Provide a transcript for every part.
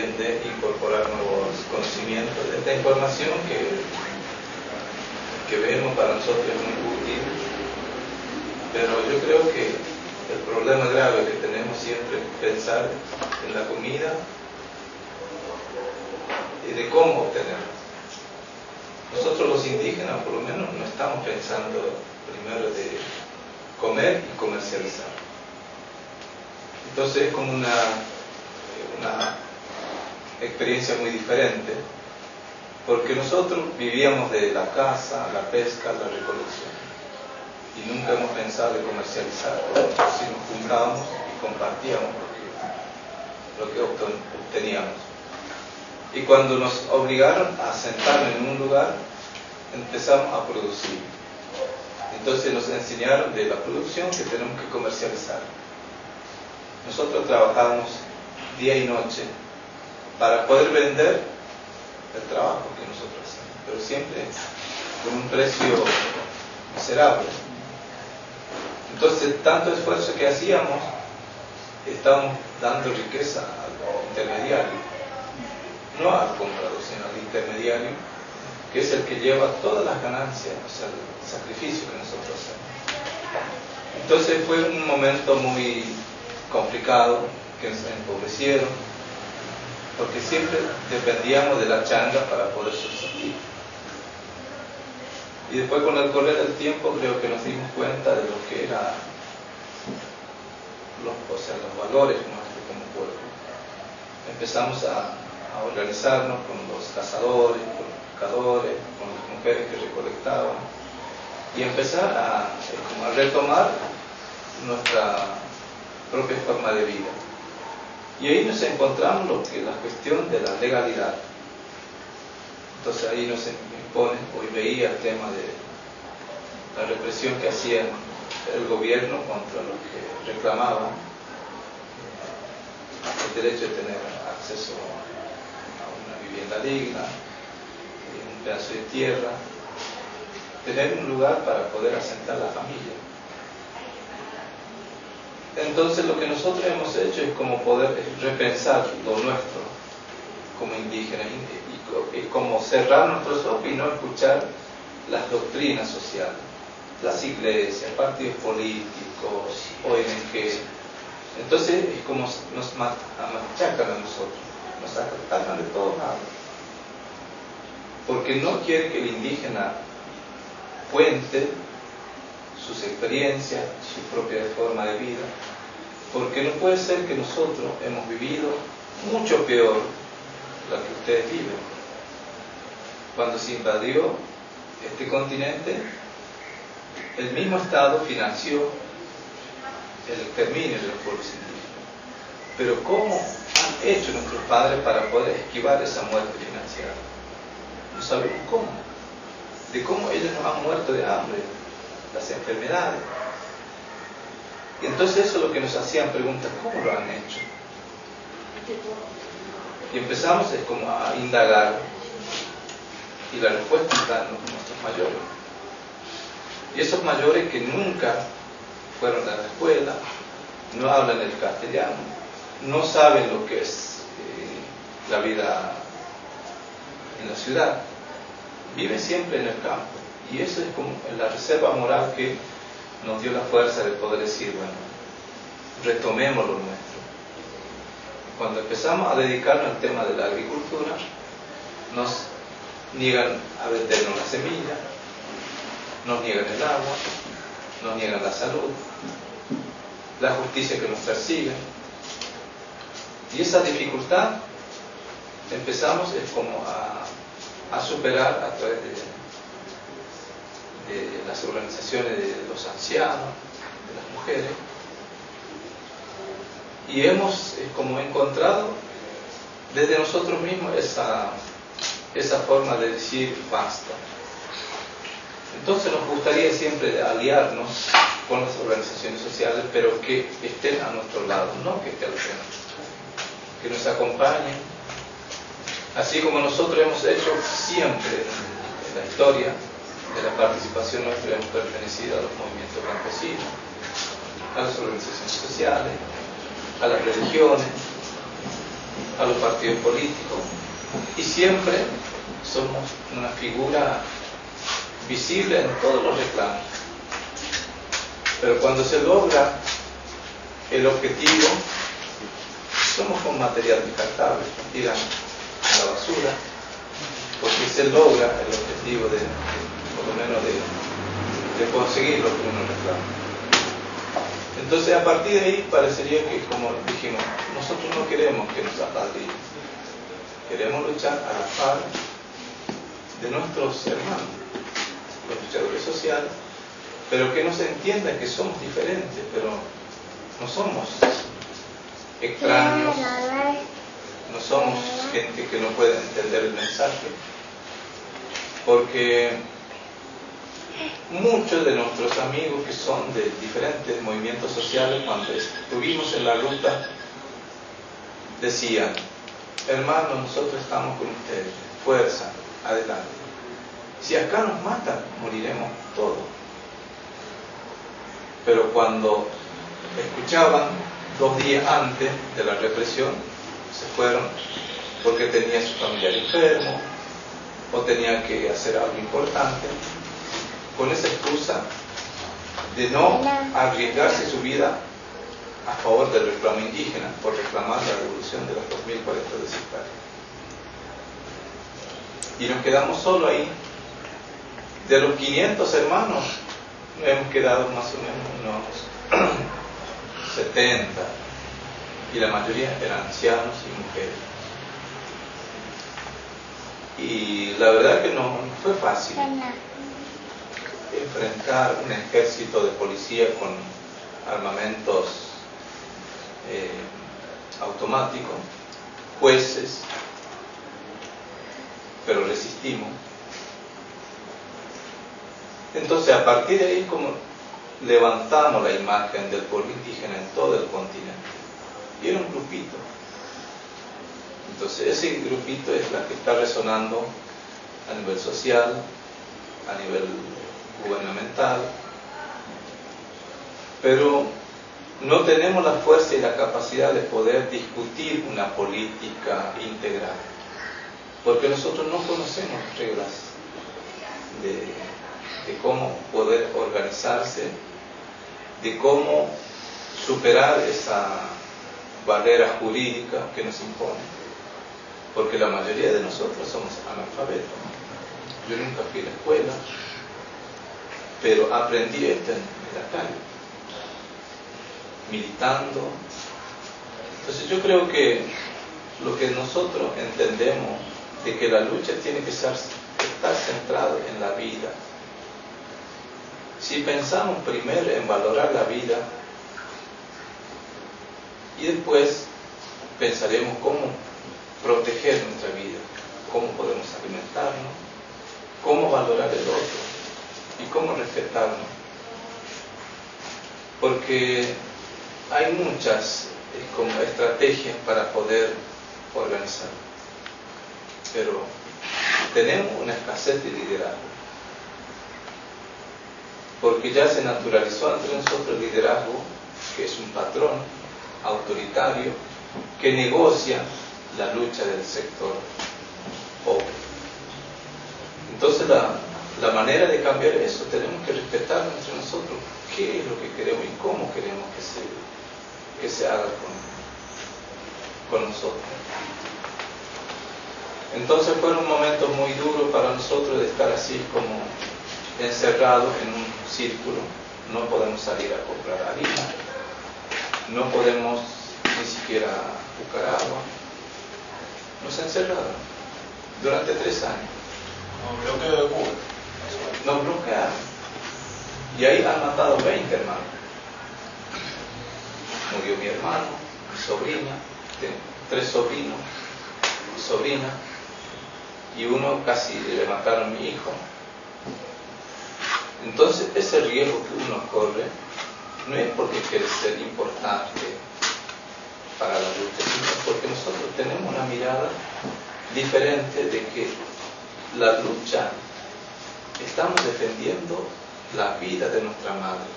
también de incorporar nuevos conocimientos. Esta información que vemos para nosotros es muy útil, pero yo creo que el problema grave que tenemos siempre es pensar en la comida y de cómo obtenerla. Nosotros los indígenas, por lo menos, no estamos pensando primero de comer y comercializar. Entonces es como una experiencia muy diferente, porque nosotros vivíamos de la caza, la pesca, la recolección, y nunca hemos pensado en comercializar. Si nos juntábamos y compartíamos lo que obteníamos. Y cuando nos obligaron a sentarnos en un lugar, empezamos a producir. Entonces nos enseñaron de la producción que tenemos que comercializar. Nosotros trabajamos día y noche para poder vender el trabajo que nosotros hacemos, pero siempre con un precio miserable. Entonces, tanto esfuerzo que hacíamos, estábamos dando riqueza al intermediario, no al comprador, sino al intermediario, que es el que lleva todas las ganancias, o sea, el sacrificio que nosotros hacemos. Entonces fue un momento muy complicado, que nos empobrecieron, porque siempre dependíamos de la changa para poder subsistir. Y después, con el correr del tiempo, creo que nos dimos cuenta de lo que eran los valores nuestros como pueblo. Empezamos a organizarnos con los cazadores, con los pescadores, con las mujeres que recolectaban, y empezar a retomar nuestra propia forma de vida. Y ahí nos encontramos la cuestión de la legalidad. Entonces ahí nos impone, hoy veía el tema de la represión que hacía el gobierno contra los que reclamaban el derecho de tener acceso a una vivienda digna, un pedazo de tierra, tener un lugar para poder asentar la familia. Entonces lo que nosotros hemos hecho es como poder repensar lo nuestro como indígenas y como cerrar nuestros ojos y no escuchar las doctrinas sociales, las iglesias, partidos políticos, ONG. Entonces es como nos machacan a nosotros, nos atacan de todos lados, porque no quiere que el indígena cuente sus experiencias, su propia forma de vida, porque no puede ser que nosotros hemos vivido mucho peor lo que ustedes viven. Cuando se invadió este continente, el mismo Estado financió el exterminio de los pueblos indígenas. Pero ¿cómo han hecho nuestros padres para poder esquivar esa muerte financiera? No sabemos cómo. De cómo ellos nos han muerto de hambre, las enfermedades. Y entonces eso es lo que nos hacían preguntas, ¿cómo lo han hecho? Y empezamos como a indagar, y la respuesta está en nuestros mayores. Y esos mayores que nunca fueron a la escuela, no hablan el castellano, no saben lo que es la vida en la ciudad, viven siempre en el campo. Y eso es como la reserva moral que nos dio la fuerza de poder decir, bueno, retomemos lo nuestro. Cuando empezamos a dedicarnos al tema de la agricultura, nos niegan a vendernos la semilla, nos niegan el agua, nos niegan la salud, la justicia que nos persigue. Y esa dificultad empezamos como a superar a través de las organizaciones de los ancianos, de las mujeres, y hemos como encontrado desde nosotros mismos esa forma de decir basta. Entonces nos gustaría siempre aliarnos con las organizaciones sociales, pero que estén a nuestro lado, no que estén al frente, que nos acompañen, así como nosotros hemos hecho siempre en la historia de la participación nuestra. Hemos pertenecido a los movimientos campesinos, a las organizaciones sociales, a las religiones, a los partidos políticos y siempre somos una figura visible en todos los reclamos. Pero cuando se logra el objetivo, somos con material descartable, tiran a la basura, porque se logra el objetivo por lo menos de conseguir lo que uno reclama. Entonces, a partir de ahí parecería que, como dijimos, nosotros no queremos que nos apadrinen, queremos luchar a la par de nuestros hermanos, los luchadores sociales, pero que nos entiendan que somos diferentes, pero no somos extraños, no somos gente que no puede entender el mensaje, porque muchos de nuestros amigos que son de diferentes movimientos sociales, cuando estuvimos en la ruta, decían: hermanos, nosotros estamos con ustedes, fuerza, adelante. Si acá nos matan, moriremos todos. Pero cuando escuchaban 2 días antes de la represión, se fueron porque tenía su familiar enfermo o tenía que hacer algo importante, con esa excusa de no arriesgarse su vida a favor del reclamo indígena, por reclamar la revolución de los 2040 de Cipari. Y nos quedamos solo ahí. De los 500 hermanos, hemos quedado más o menos unos 70, y la mayoría eran ancianos y mujeres. Y la verdad que no fue fácil enfrentar un ejército de policía con armamentos automáticos, jueces, pero resistimos. Entonces, a partir de ahí, como levantamos la imagen del pueblo indígena en todo el continente, y era un grupito. Entonces, ese grupito es la que está resonando a nivel social, a nivel gubernamental, pero no tenemos la fuerza y la capacidad de poder discutir una política integral, porque nosotros no conocemos reglas de cómo poder organizarse, de cómo superar esa barrera jurídica que nos impone, porque la mayoría de nosotros somos analfabetos. Yo nunca fui a la escuela, pero aprendí esto en la calle, militando. Entonces yo creo que lo que nosotros entendemos de que la lucha tiene que estar centrada en la vida. Si pensamos primero en valorar la vida y después pensaremos cómo proteger nuestra vida, cómo podemos alimentarnos, cómo valorar el otro y cómo respetarnos. Porque hay muchas como estrategias para poder organizar, pero tenemos una escasez de liderazgo, porque ya se naturalizó entre nosotros el liderazgo, que es un patrón autoritario que negocia la lucha del sector pobre. Entonces la manera de cambiar eso, tenemos que respetar entre nosotros qué es lo que queremos y cómo queremos que se haga con nosotros. Entonces fueron momentos muy duros para nosotros de estar así como encerrados en un círculo. No podemos salir a comprar harina, no podemos ni siquiera buscar agua. Nos encerraron durante 3 años. Bloqueo de Cuba. Nos bloquearon. Y ahí han matado 20 hermanos. Murió mi hermano, mi sobrina, 3 sobrinos, mi sobrina, y uno casi le mataron a mi hijo. Entonces ese riesgo que uno corre no es porque quiere ser importante para la lucha, sino porque nosotros tenemos una mirada diferente de que la lucha, estamos defendiendo la vida de nuestra madre.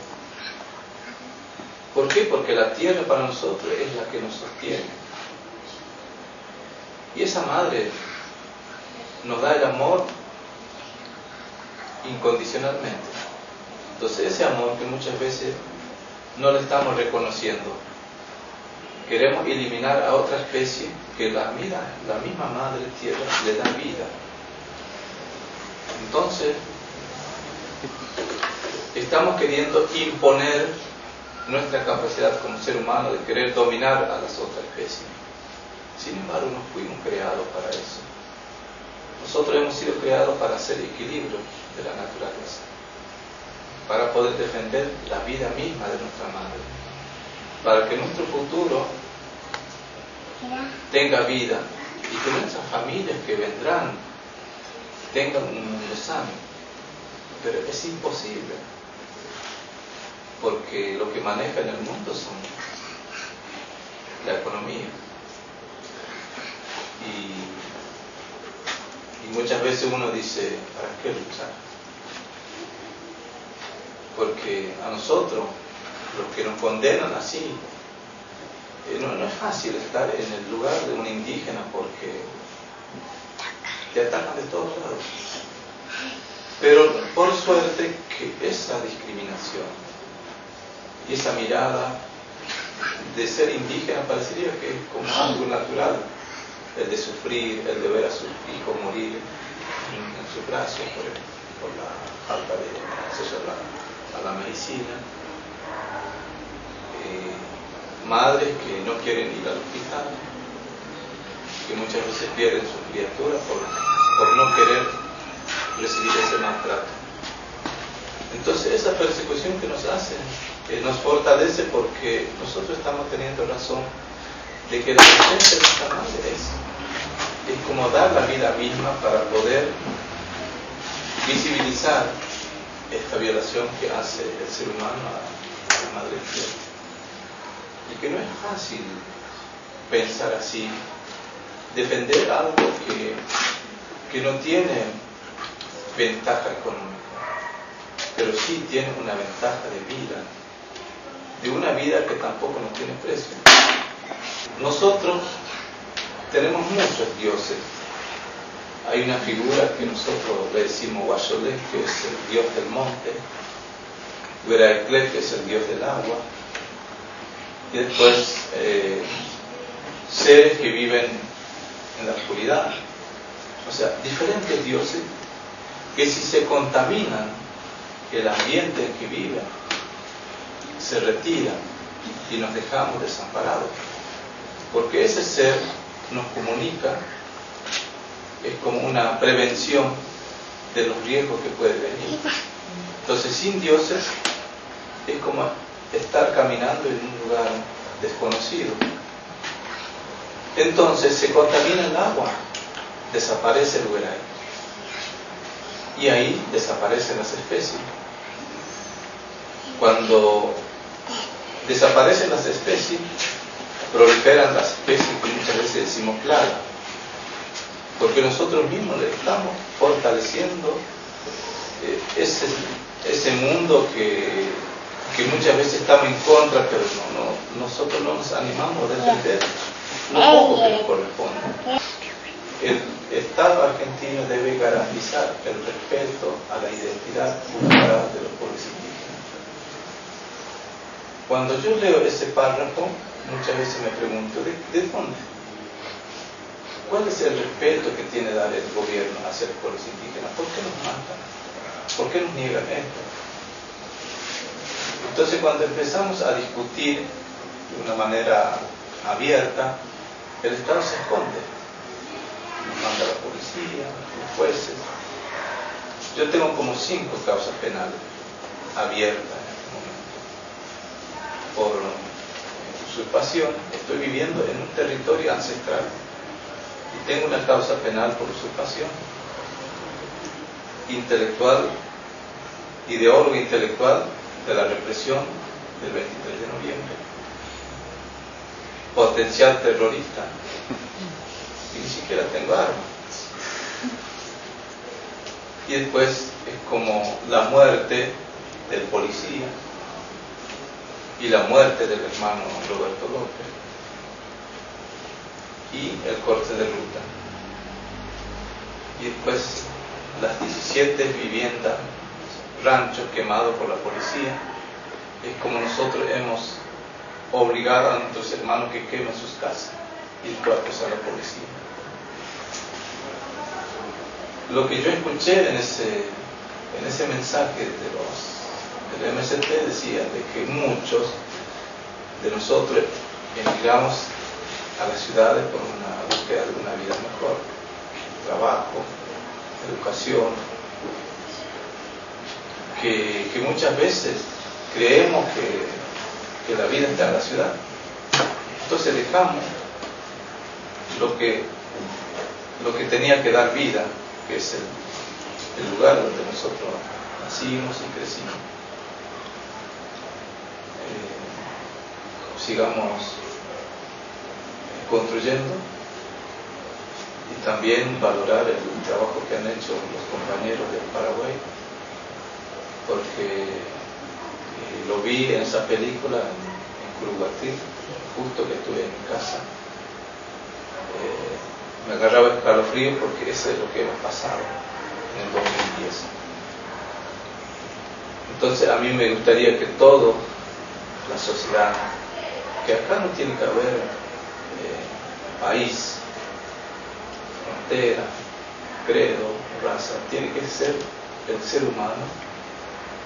¿Por qué? Porque la tierra para nosotros es la que nos sostiene. Y esa madre nos da el amor incondicionalmente. Entonces ese amor que muchas veces no lo estamos reconociendo, queremos eliminar a otra especie que la misma madre tierra le da vida. Entonces estamos queriendo imponer nuestra capacidad como ser humano de querer dominar a las otras especies. Sin embargo, no fuimos creados para eso. Nosotros hemos sido creados para hacer equilibrio de la naturaleza, para poder defender la vida misma de nuestra madre, para que nuestro futuro tenga vida y que nuestras familias que vendrán tengan un mundo sano. Pero es imposible, porque lo que maneja en el mundo son la economía. Y muchas veces uno dice, ¿para qué luchar? Porque a nosotros, los que nos condenan así, no es fácil estar en el lugar de un indígena porque te atacan de todos lados. Pero por suerte que esa discriminación y esa mirada de ser indígena parecería que es como algo natural, el de sufrir, el de ver a sus hijos morir en sus brazos por la falta de acceso a la medicina, madres que no quieren ir al hospital, que muchas veces pierden sus criaturas por no querer recibir ese maltrato. Entonces esa persecución que nos hacen nos fortalece, porque nosotros estamos teniendo razón de que la presencia de nuestra madre es como dar la vida misma para poder visibilizar esta violación que hace el ser humano a la madre tierra. Y que no es fácil pensar así, defender algo que no tiene ventaja económica, pero sí tiene una ventaja de vida, de una vida que tampoco no tiene precio. Nosotros tenemos muchos dioses. Hay una figura que nosotros le decimos Guayolé, que es el dios del monte, Hueraeclé, que es el dios del agua, y después seres que viven en la oscuridad. O sea, diferentes dioses que si se contaminan el ambiente en que viven, se retiran y nos dejamos desamparados. Porque ese ser nos comunica, es como una prevención de los riesgos que pueden venir. Entonces, sin dioses es como estar caminando en un lugar desconocido. Entonces se contamina el agua, desaparece el hueray, y ahí desaparecen las especies. Cuando desaparecen las especies, proliferan las especies que muchas veces decimos plagas, porque nosotros mismos le estamos fortaleciendo ese mundo que muchas veces estamos en contra, pero nosotros no nos animamos a defender lo poco que nos corresponde. El Estado argentino debe garantizar el respeto a la identidad cultural de los pueblos indígenas. Cuando yo leo ese párrafo, muchas veces me pregunto, ¿de dónde? ¿Cuál es el respeto que tiene que dar el gobierno hacia los pueblos indígenas? ¿Por qué nos matan? ¿Por qué nos niegan esto? Entonces, cuando empezamos a discutir de una manera abierta, el Estado se esconde. Nos manda la policía, los jueces. Yo tengo como 5 causas penales abiertas en este momento por usurpación. Estoy viviendo en un territorio ancestral y tengo una causa penal por usurpación intelectual, ideólogo intelectual de la represión del 23 de noviembre, potencial terrorista, y ni siquiera tengo armas. Y después es como la muerte del policía y la muerte del hermano Roberto López y el corte de ruta. y después las 17 viviendas, ranchos quemados por la policía. Es como nosotros hemos obligado a nuestros hermanos que quemen sus casas y después acusar a la policía. Lo que yo escuché en ese mensaje del MST decía de que muchos de nosotros emigramos a las ciudades por una búsqueda de una vida mejor, trabajo, educación, que muchas veces creemos que la vida está en la ciudad. Entonces dejamos lo que tenía que dar vida, que es el lugar donde nosotros nacimos y crecimos. Sigamos construyendo y también valorar el trabajo que han hecho los compañeros del Paraguay, porque lo vi en esa película en Curuguatí, justo que estuve en mi casa. Me agarraba escalofrío porque eso es lo que hemos pasado en el 2010. Entonces a mí me gustaría que toda la sociedad, que acá no tiene que haber país, frontera, credo, raza, tiene que ser el ser humano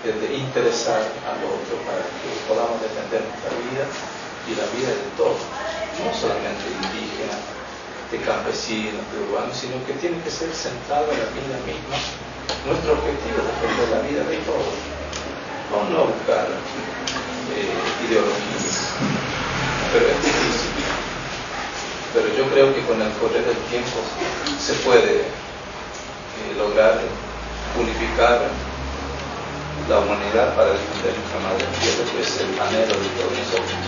el de interesar al otro para que podamos defender nuestra vida y la vida de todos, no solamente de indígenas, de campesinos, de urbanos, sino que tiene que ser centrado en la vida misma. Nuestro objetivo es defender la vida de todos, no buscar ideologías, pero es difícil. Pero yo creo que con el correr del tiempo se puede lograr unificar la humanidad para defender nuestra madre tierra, que es el anhelo de todos nosotros.